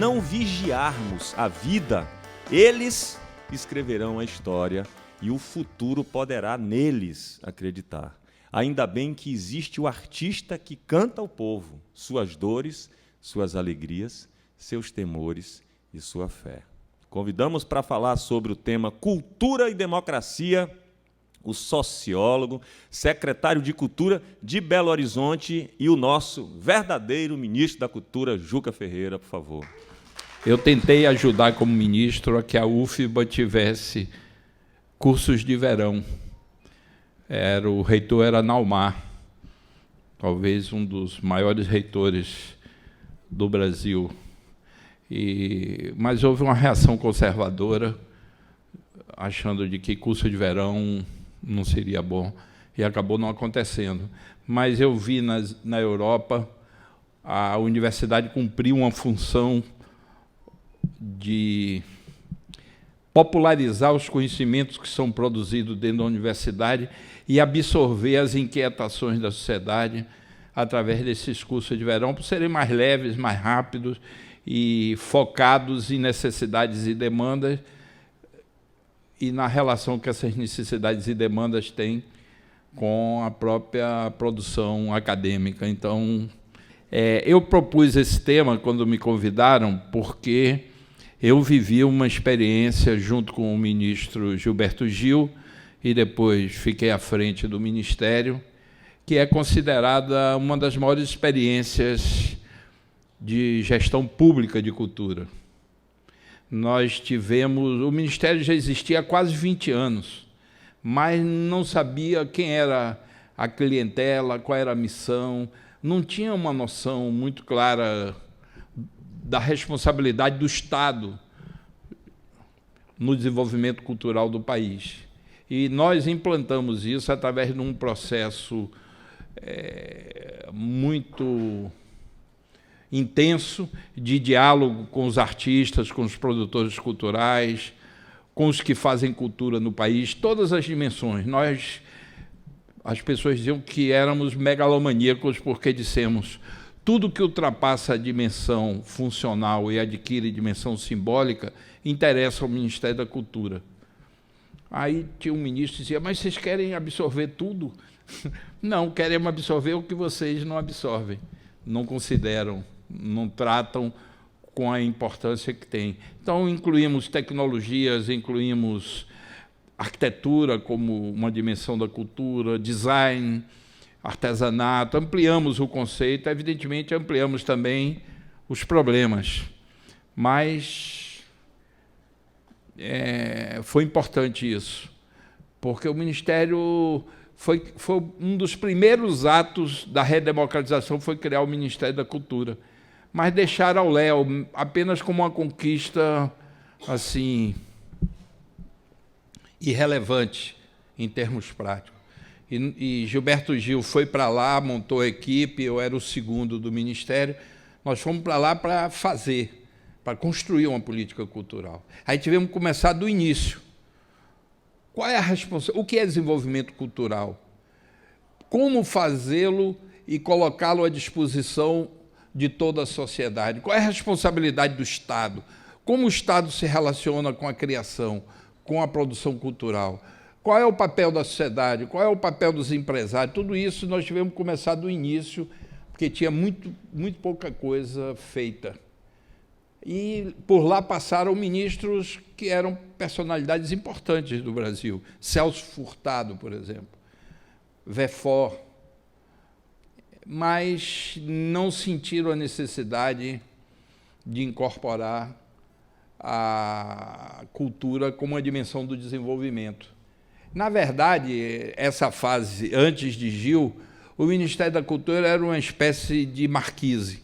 não vigiarmos a vida, eles escreverão a história e o futuro poderá neles acreditar. Ainda bem que existe o artista que canta ao povo suas dores, suas alegrias, seus temores e sua fé. Convidamos para falar sobre o tema Cultura e Democracia o sociólogo, secretário de Cultura de Belo Horizonte e o nosso verdadeiro ministro da Cultura, Juca Ferreira, por favor. Eu tentei ajudar como ministro a que a UFBA tivesse cursos de verão. O reitor era Naumar, talvez um dos maiores reitores do Brasil. Mas houve uma reação conservadora, achando de que curso de verão não seria bom, e acabou não acontecendo. Mas eu vi na Europa a universidade cumprir uma função de popularizar os conhecimentos que são produzidos dentro da universidade e absorver as inquietações da sociedade através desses cursos de verão, por serem mais leves, mais rápidos e focados em necessidades e demandas e na relação que essas necessidades e demandas têm com a própria produção acadêmica. Então, eu propus esse tema quando me convidaram, porque eu vivi uma experiência junto com o ministro Gilberto Gil, e depois fiquei à frente do Ministério, que é considerada uma das maiores experiências de gestão pública de cultura. Nós tivemos... O Ministério já existia há quase 20 anos, mas não sabia quem era a clientela, qual era a missão, não tinha uma noção muito clara da responsabilidade do Estado no desenvolvimento cultural do país. E nós implantamos isso através de um processo muito intenso de diálogo com os artistas, com os produtores culturais, com os que fazem cultura no país, todas as dimensões. As pessoas diziam que éramos megalomaníacos porque dissemos tudo que ultrapassa a dimensão funcional e adquire dimensão simbólica interessa ao Ministério da Cultura. Aí tinha um ministro que dizia, mas vocês querem absorver tudo? Não, queremos absorver o que vocês não absorvem, não consideram, não tratam com a importância que tem. Então, incluímos tecnologias, incluímos arquitetura como uma dimensão da cultura, design, artesanato, ampliamos o conceito, evidentemente ampliamos também os problemas, mas foi importante isso, porque o Ministério foi um dos primeiros atos da redemocratização, foi criar o Ministério da Cultura, mas deixar ao léu, apenas como uma conquista assim irrelevante em termos práticos. E Gilberto Gil foi para lá, montou a equipe, eu era o segundo do Ministério, nós fomos para lá para fazer, para construir uma política cultural. Aí tivemos que começar do início. Qual é a responsabilidade? O que é desenvolvimento cultural? Como fazê-lo e colocá-lo à disposição de toda a sociedade? Qual é a responsabilidade do Estado? Como o Estado se relaciona com a criação, com a produção cultural? Qual é o papel da sociedade? Qual é o papel dos empresários? Tudo isso nós tivemos que começar do início, porque tinha muito pouca coisa feita. E por lá passaram ministros que eram personalidades importantes do Brasil. Celso Furtado, por exemplo, Vefor, mas não sentiram a necessidade de incorporar a cultura como uma dimensão do desenvolvimento. Na verdade, essa fase, antes de Gil, o Ministério da Cultura era uma espécie de marquise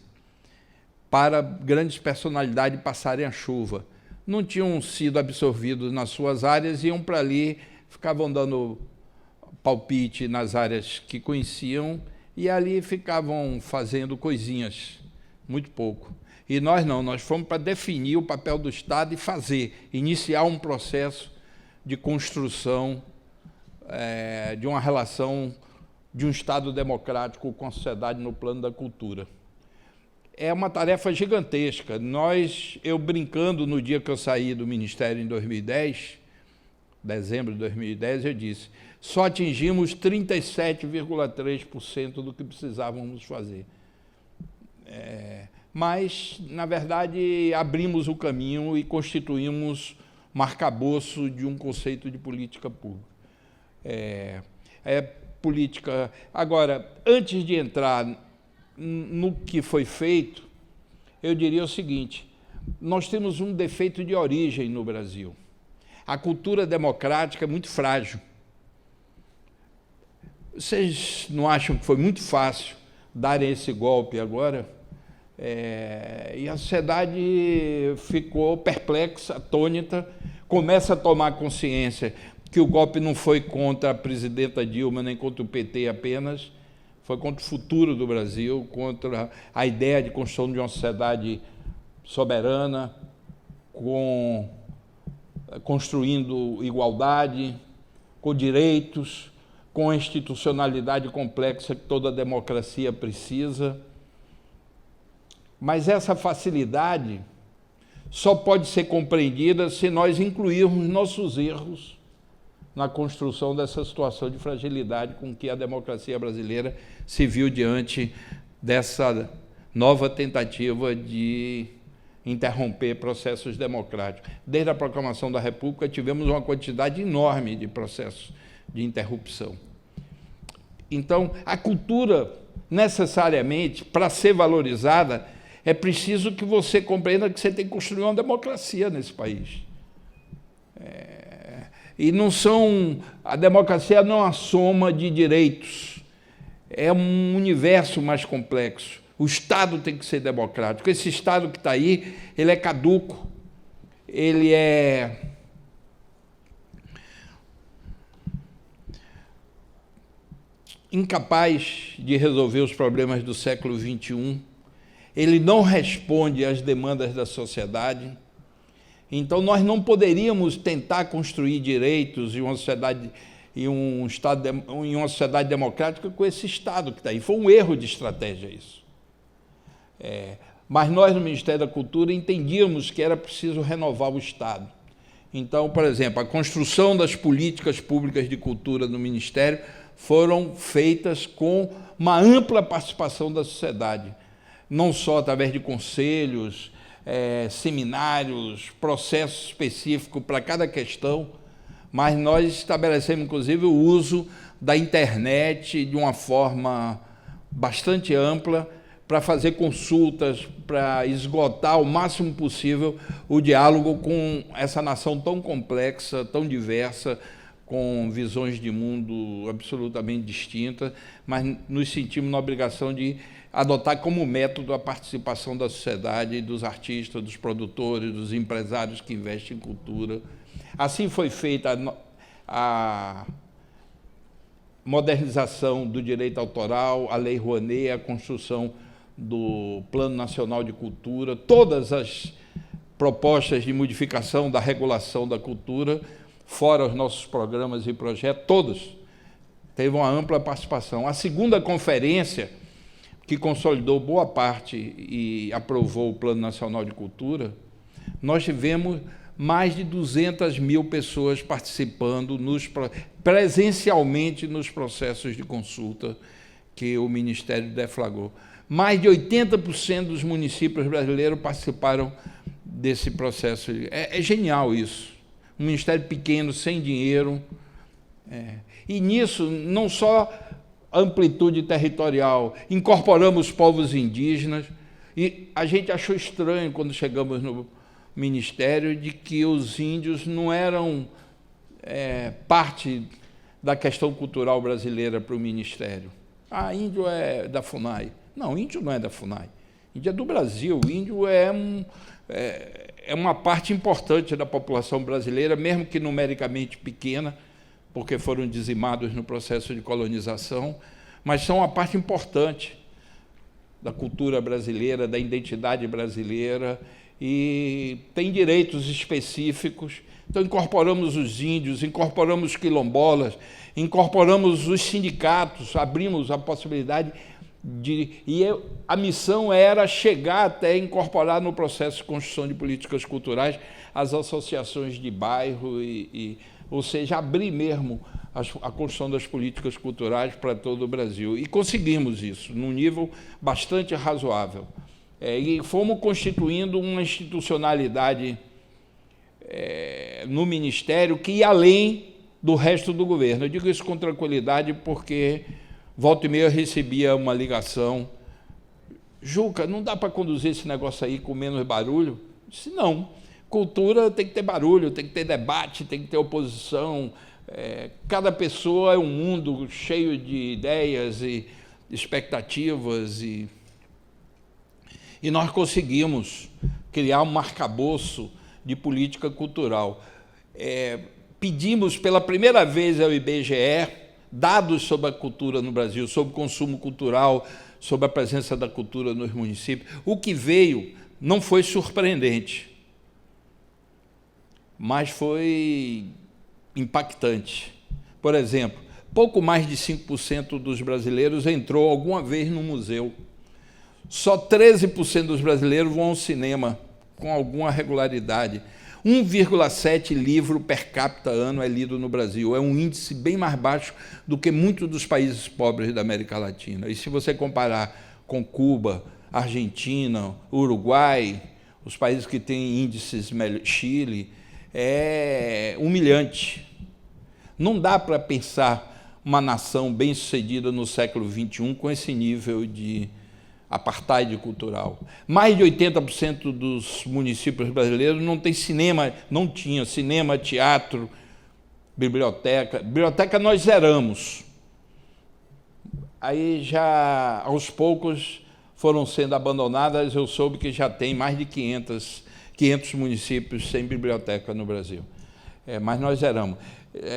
para grandes personalidades passarem a chuva. Não tinham sido absorvidos nas suas áreas, iam para ali, ficavam dando palpite nas áreas que conheciam e ali ficavam fazendo coisinhas, muito pouco. E nós não, nós fomos para definir o papel do Estado e fazer, iniciar um processo de construção de uma relação de um Estado democrático com a sociedade no plano da cultura. é uma tarefa gigantesca. Eu brincando no dia que eu saí do Ministério em 2010, dezembro de 2010, eu disse, só atingimos 37,3% do que precisávamos fazer. Mas, na verdade, abrimos o caminho e constituímos um arcabouço de um conceito de política pública. Política... Agora, antes de entrar no que foi feito, eu diria o seguinte, nós temos um defeito de origem no Brasil. A cultura democrática é muito frágil. Vocês não acham que foi muito fácil darem esse golpe agora? E a sociedade ficou perplexa, atônita, começa a tomar consciência que o golpe não foi contra a presidenta Dilma, nem contra o PT apenas, foi contra o futuro do Brasil, contra a ideia de construção de uma sociedade soberana, construindo igualdade, com direitos, com a institucionalidade complexa que toda democracia precisa. Mas essa facilidade só pode ser compreendida se nós incluirmos nossos erros na construção dessa situação de fragilidade com que a democracia brasileira se viu diante dessa nova tentativa de interromper processos democráticos. Desde a proclamação da República, tivemos uma quantidade enorme de processos de interrupção. Então, a cultura, necessariamente, para ser valorizada, é preciso que você compreenda que você tem que construir uma democracia nesse país. E não a democracia não é uma soma de direitos, é um universo mais complexo. O Estado tem que ser democrático. Esse Estado que está aí, ele é caduco, ele é incapaz de resolver os problemas do século XXI, ele não responde às demandas da sociedade. Então, nós não poderíamos tentar construir direitos em uma sociedade, em uma sociedade democrática com esse Estado que está aí. Foi um erro de estratégia isso. Mas nós, no Ministério da Cultura, entendíamos que era preciso renovar o Estado. Então, por exemplo, a construção das políticas públicas de cultura no Ministério foram feitas com uma ampla participação da sociedade, não só através de conselhos, seminários, processos específicos para cada questão, mas nós estabelecemos, inclusive, o uso da internet de uma forma bastante ampla para fazer consultas, para esgotar o máximo possível o diálogo com essa nação tão complexa, tão diversa, com visões de mundo absolutamente distintas, mas nos sentimos na obrigação de adotar como método a participação da sociedade, dos artistas, dos produtores, dos empresários que investem em cultura. Assim foi feita a modernização do direito autoral, a Lei Rouanet, a construção do Plano Nacional de Cultura, todas as propostas de modificação da regulação da cultura, fora os nossos programas e projetos, todos teve uma ampla participação. A segunda conferência, que consolidou boa parte e aprovou o Plano Nacional de Cultura, nós tivemos mais de 200 mil pessoas participando presencialmente nos processos de consulta que o Ministério deflagrou. Mais de 80% dos municípios brasileiros participaram desse processo. É genial isso. Um ministério pequeno, sem dinheiro. E nisso, não só amplitude territorial, incorporamos povos indígenas, e a gente achou estranho, quando chegamos no Ministério, de que os índios não eram parte da questão cultural brasileira para o Ministério. Índio é da FUNAI. Não, índio não é da FUNAI. Índio é do Brasil. Índio é uma parte importante da população brasileira, mesmo que numericamente pequena, porque foram dizimados no processo de colonização, mas são uma parte importante da cultura brasileira, da identidade brasileira, e tem direitos específicos. Então, incorporamos os índios, incorporamos os quilombolas, incorporamos os sindicatos, abrimos a possibilidade A missão era chegar até incorporar no processo de construção de políticas culturais as associações de bairro, ou seja, abrir mesmo a construção das políticas culturais para todo o Brasil. E conseguimos isso, num nível bastante razoável. E fomos constituindo uma institucionalidade no Ministério que ia além do resto do governo. Eu digo isso com tranquilidade porque, volta e meia, eu recebia uma ligação: Juca, não dá para conduzir esse negócio aí com menos barulho? Eu disse: não, cultura tem que ter barulho, tem que ter debate, tem que ter oposição. Cada pessoa é um mundo cheio de ideias e expectativas, e nós conseguimos criar um arcabouço de política cultural. Pedimos pela primeira vez ao IBGE dados sobre a cultura no Brasil, sobre o consumo cultural, sobre a presença da cultura nos municípios. O que veio não foi surpreendente, mas foi impactante. Por exemplo, pouco mais de 5% dos brasileiros entrou alguma vez no museu. Só 13% dos brasileiros vão ao cinema com alguma regularidade. 1,7 livro per capita ano é lido no Brasil. É um índice bem mais baixo do que muitos dos países pobres da América Latina. E se você comparar com Cuba, Argentina, Uruguai, os países que têm índices, Chile, é humilhante. Não dá para pensar uma nação bem-sucedida no século XXI com esse nível de apartheid cultural. Mais de 80% dos municípios brasileiros não tem cinema, não tinha cinema, teatro, biblioteca. Biblioteca nós zeramos. Aí já, aos poucos, foram sendo abandonadas. Eu soube que já tem mais de 500 municípios sem biblioteca no Brasil. Mas nós zeramos.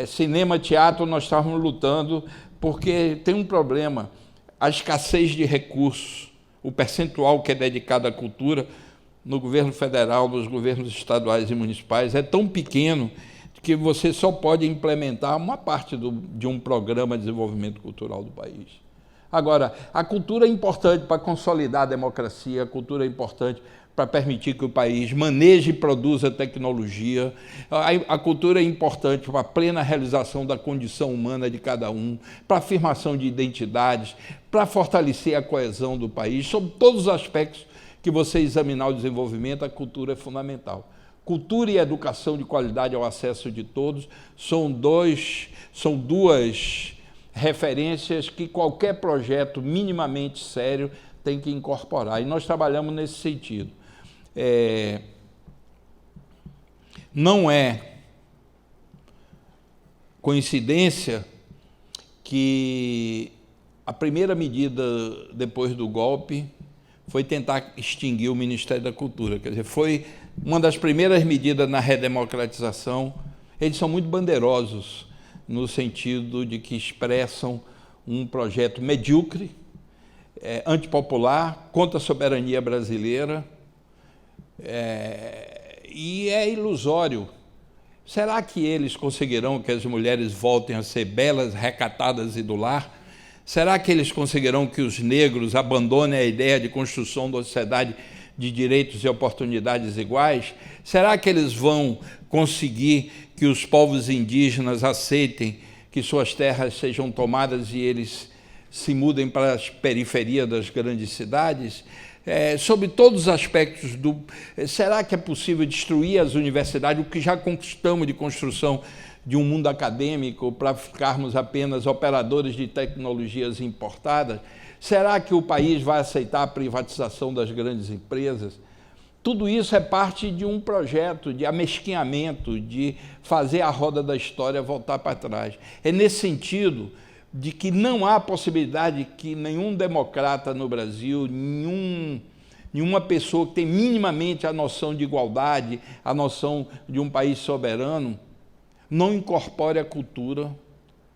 Cinema, teatro, nós estávamos lutando, porque tem um problema: a escassez de recursos. O percentual que é dedicado à cultura no governo federal, nos governos estaduais e municipais, é tão pequeno que você só pode implementar uma parte de um programa de desenvolvimento cultural do país. Agora, a cultura é importante para consolidar a democracia, a cultura é importante para permitir que o país maneje e produza tecnologia. A cultura é importante para a plena realização da condição humana de cada um, para a afirmação de identidades, para fortalecer a coesão do país. Sobre todos os aspectos que você examinar o desenvolvimento, a cultura é fundamental. Cultura e educação de qualidade ao acesso de todos são duas referências que qualquer projeto minimamente sério tem que incorporar. E nós trabalhamos nesse sentido. Não é coincidência que a primeira medida depois do golpe foi tentar extinguir o Ministério da Cultura. Quer dizer, foi uma das primeiras medidas na redemocratização. Eles são muito bandeirosos, no sentido de que expressam um projeto medíocre, antipopular, contra a soberania brasileira, e é ilusório. Será que eles conseguirão que as mulheres voltem a ser belas, recatadas e do lar? Será que eles conseguirão que os negros abandonem a ideia de construção de uma sociedade de direitos e oportunidades iguais? Será que eles vão conseguir que os povos indígenas aceitem que suas terras sejam tomadas e eles se mudem para as periferias das grandes cidades? Sobre todos os aspectos será que é possível destruir as universidades, o que já conquistamos de construção de um mundo acadêmico, para ficarmos apenas operadores de tecnologias importadas? Será que o país vai aceitar a privatização das grandes empresas? Tudo isso é parte de um projeto de amesquinhamento, de fazer a roda da história voltar para trás. É nesse sentido de que não há possibilidade que nenhum democrata no Brasil, nenhuma pessoa que tem minimamente a noção de igualdade, a noção de um país soberano, não incorpore a cultura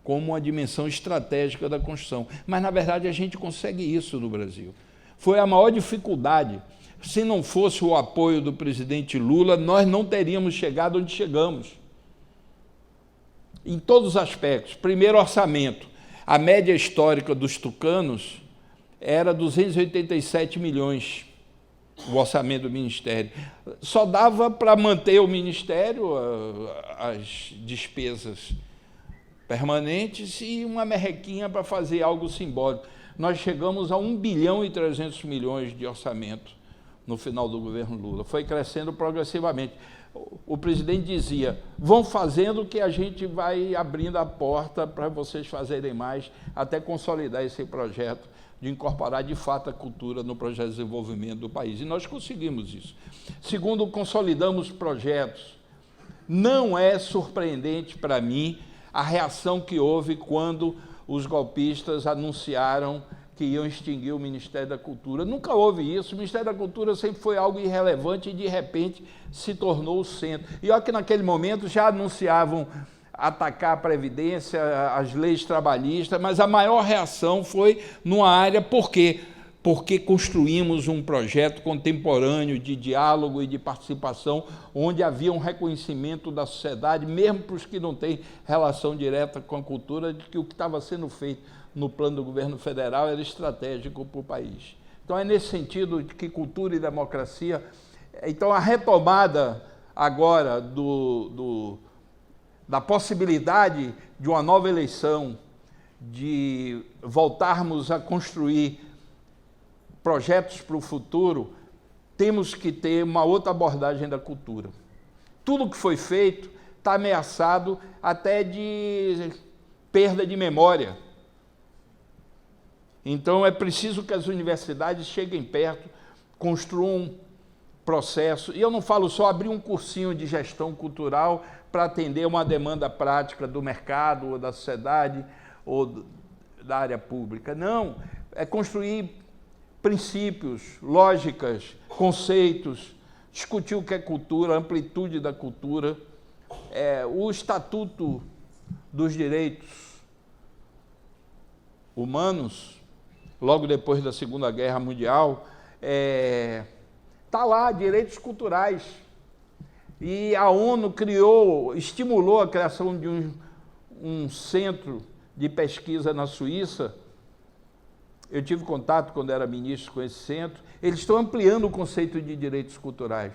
como uma dimensão estratégica da construção. Mas, na verdade, a gente consegue isso no Brasil. Foi a maior dificuldade. Se não fosse o apoio do presidente Lula, nós não teríamos chegado onde chegamos. Em todos os aspectos. Primeiro, orçamento. A média histórica dos tucanos era 287 milhões o orçamento do Ministério. Só dava para manter o Ministério, as despesas permanentes e uma merrequinha para fazer algo simbólico. Nós chegamos a 1 bilhão e 300 milhões de orçamento no final do governo Lula. Foi crescendo progressivamente. O presidente dizia, vão fazendo que a gente vai abrindo a porta para vocês fazerem mais, até consolidar esse projeto de incorporar de fato a cultura no projeto de desenvolvimento do país. E nós conseguimos isso. Segundo, consolidamos projetos. Não é surpreendente para mim a reação que houve quando os golpistas anunciaram que iam extinguir o Ministério da Cultura. Nunca houve isso. O Ministério da Cultura sempre foi algo irrelevante e, de repente, se tornou o centro. E olha que naquele momento já anunciavam atacar a Previdência, as leis trabalhistas, mas a maior reação foi numa área, por quê? Porque construímos um projeto contemporâneo de diálogo e de participação, onde havia um reconhecimento da sociedade, mesmo para os que não têm relação direta com a cultura, de que o que estava sendo feito no plano do governo federal era estratégico para o país. Então, é nesse sentido de que cultura e democracia... Então, a retomada agora da possibilidade de uma nova eleição, de voltarmos a construir projetos para o futuro, temos que ter uma outra abordagem da cultura. Tudo que foi feito está ameaçado até de perda de memória. Então, é preciso que as universidades cheguem perto, construam processo, e eu não falo só abrir um cursinho de gestão cultural para atender uma demanda prática do mercado, ou da sociedade, ou da área pública. Não, é construir princípios, lógicas, conceitos, discutir o que é cultura, a amplitude da cultura, o Estatuto dos Direitos Humanos, logo depois da Segunda Guerra Mundial, está lá, direitos culturais. E a ONU estimulou a criação de um centro de pesquisa na Suíça. Eu tive contato, quando era ministro, com esse centro. Eles estão ampliando o conceito de direitos culturais,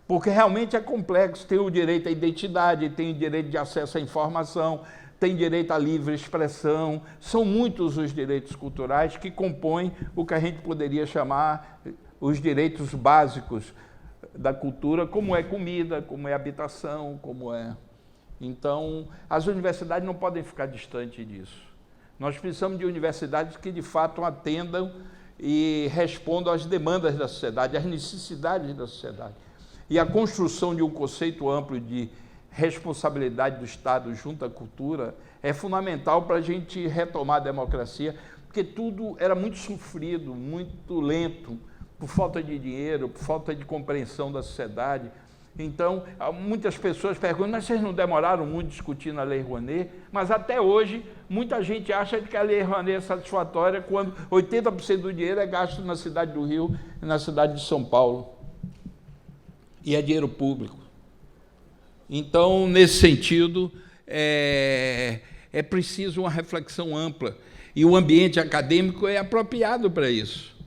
porque realmente é complexo. Tem o direito à identidade, tem o direito de acesso à informação, tem direito à livre expressão. São muitos os direitos culturais que compõem o que a gente poderia chamar os direitos básicos da cultura, como é comida, como é habitação, como é... Então, as universidades não podem ficar distantes disso. Nós precisamos de universidades que, de fato, atendam e respondam às demandas da sociedade, às necessidades da sociedade. E a construção de um conceito amplo de responsabilidade do Estado junto à cultura é fundamental para a gente retomar a democracia, porque tudo era muito sofrido, muito lento, por falta de dinheiro, por falta de compreensão da sociedade. Então, muitas pessoas perguntam, mas vocês não demoraram muito discutindo a Lei Rouanet? Mas até hoje, muita gente acha que a Lei Rouanet é satisfatória quando 80% do dinheiro é gasto na cidade do Rio e na cidade de São Paulo. E é dinheiro público. Então, nesse sentido, é preciso uma reflexão ampla. E o ambiente acadêmico é apropriado para isso.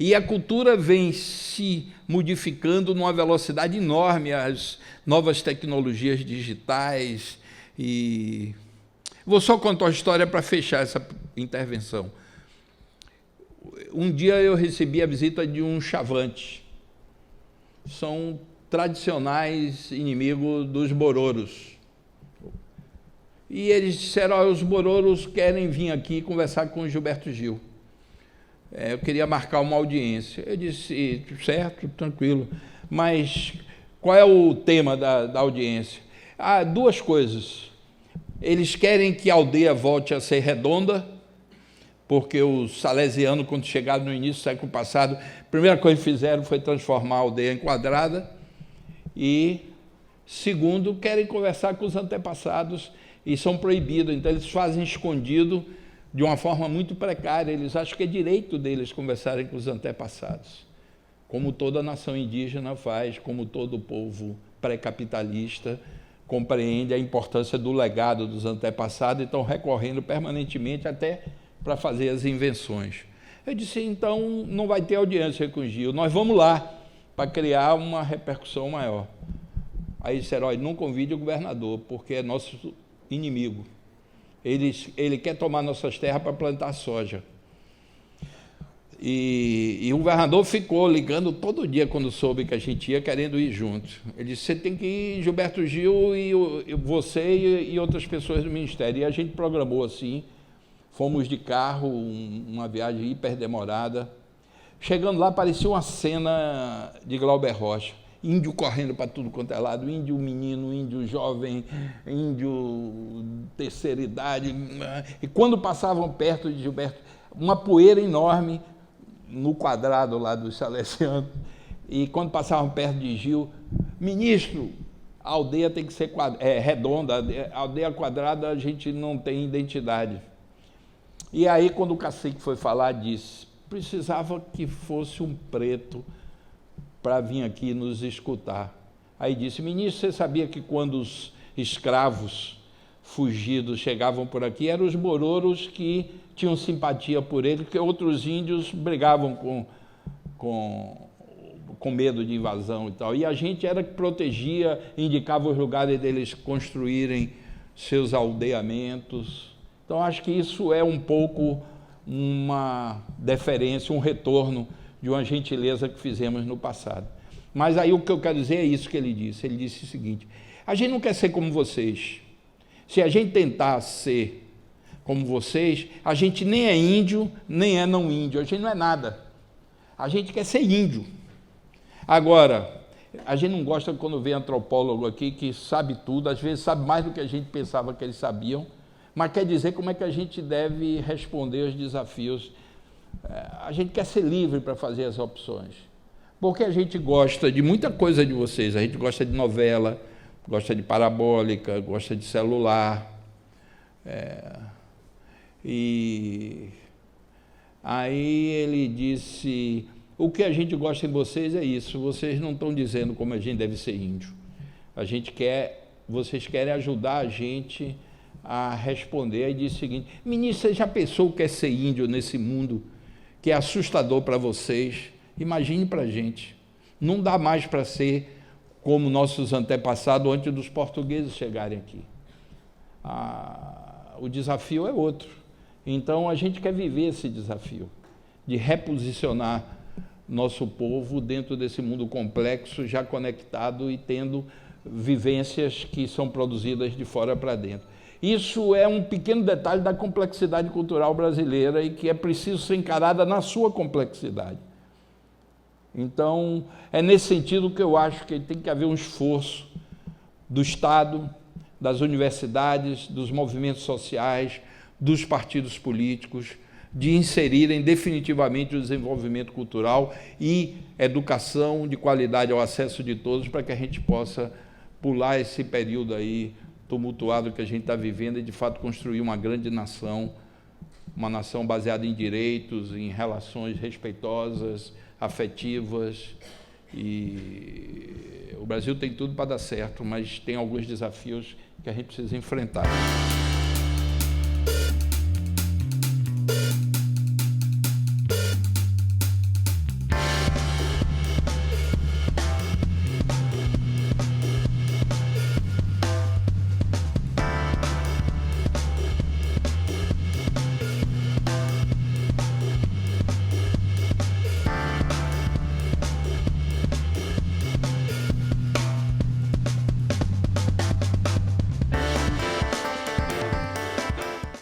E a cultura vem se modificando numa velocidade enorme, as novas tecnologias digitais. E vou só contar uma história para fechar essa intervenção. Um dia eu recebi a visita de um Chavante. São tradicionais inimigos dos bororos. E eles disseram, os bororos querem vir aqui conversar com o Gilberto Gil. Eu queria marcar uma audiência. Eu disse, certo, tranquilo, mas qual é o tema da audiência? Duas coisas. Eles querem que a aldeia volte a ser redonda, porque os salesianos, quando chegaram no início do século passado, a primeira coisa que fizeram foi transformar a aldeia em quadrada. E, segundo, querem conversar com os antepassados e são proibidos. Então, eles fazem escondido, de uma forma muito precária. Eles acham que é direito deles conversarem com os antepassados, como toda nação indígena faz, como todo povo pré-capitalista compreende a importância do legado dos antepassados e estão recorrendo permanentemente até para fazer as invenções. Eu disse, então não vai ter audiência com o Gil, nós vamos lá para criar uma repercussão maior. Aí disseram, olha, não convide o governador, porque é nosso inimigo. Ele quer tomar nossas terras para plantar soja. E o governador ficou ligando todo dia quando soube que a gente ia, querendo ir juntos. Ele disse, você tem que ir, Gilberto Gil, e você e outras pessoas do Ministério. E a gente programou assim, fomos de carro, uma viagem hiper demorada. Chegando lá, parecia uma cena de Glauber Rocha. Índio correndo para tudo quanto é lado, índio menino, índio jovem, índio terceira idade. E quando passavam perto de Gilberto, uma poeira enorme no quadrado lá dos salesianos. E quando passavam perto de Gil, ministro, a aldeia tem que ser redonda, a aldeia quadrada a gente não tem identidade. E aí, quando o cacique foi falar, disse, precisava que fosse um preto para vir aqui nos escutar. Aí disse, ministro, você sabia que quando os escravos fugidos chegavam por aqui, eram os mororos que tinham simpatia por ele, porque outros índios brigavam com medo de invasão e tal. E a gente era que protegia, indicava os lugares deles construírem seus aldeamentos. Então, acho que isso é um pouco uma deferência, um retorno de uma gentileza que fizemos no passado. Mas aí o que eu quero dizer é isso que ele disse. Ele disse o seguinte, a gente não quer ser como vocês. Se a gente tentar ser como vocês, a gente nem é índio, nem é não índio, a gente não é nada. A gente quer ser índio. Agora, a gente não gosta quando vem antropólogo aqui que sabe tudo, às vezes sabe mais do que a gente pensava que eles sabiam, mas quer dizer como é que a gente deve responder aos desafios. A gente quer ser livre para fazer as opções, porque a gente gosta de muita coisa de vocês, a gente gosta de novela, gosta de parabólica, gosta de celular, e aí ele disse, o que a gente gosta em vocês é isso, vocês não estão dizendo como a gente deve ser índio, vocês querem ajudar a gente a responder. Aí disse o seguinte, ministro, você já pensou o que é ser índio nesse mundo que é assustador para vocês? Imagine para a gente, não dá mais para ser como nossos antepassados antes dos portugueses chegarem aqui. O desafio é outro. Então a gente quer viver esse desafio de reposicionar nosso povo dentro desse mundo complexo, já conectado e tendo vivências que são produzidas de fora para dentro. Isso é um pequeno detalhe da complexidade cultural brasileira e que é preciso ser encarada na sua complexidade. Então, é nesse sentido que eu acho que tem que haver um esforço do Estado, das universidades, dos movimentos sociais, dos partidos políticos, de inserirem definitivamente o desenvolvimento cultural e educação de qualidade ao acesso de todos, para que a gente possa pular esse período aí tumultuado que a gente está vivendo e, de fato, construir uma grande nação, uma nação baseada em direitos, em relações respeitosas, afetivas. E o Brasil tem tudo para dar certo, mas tem alguns desafios que a gente precisa enfrentar.